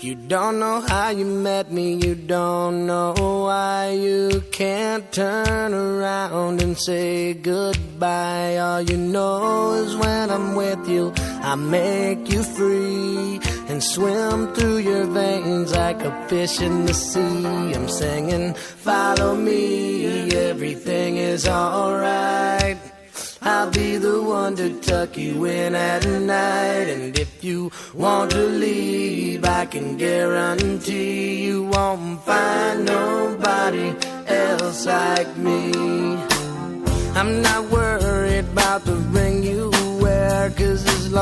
You don't know how you met me, you don't know why you can't turn around and say goodbye. All you know is when I'm with you, I make you free and swim through your veins like a fish in the sea. I'm singing, follow me, everything is alright. I'll be the one to tuck you in at night. And if you want to leave, I can guarantee you won't find nobody else like me. I'm not worried about the ring you wear, 'cause as long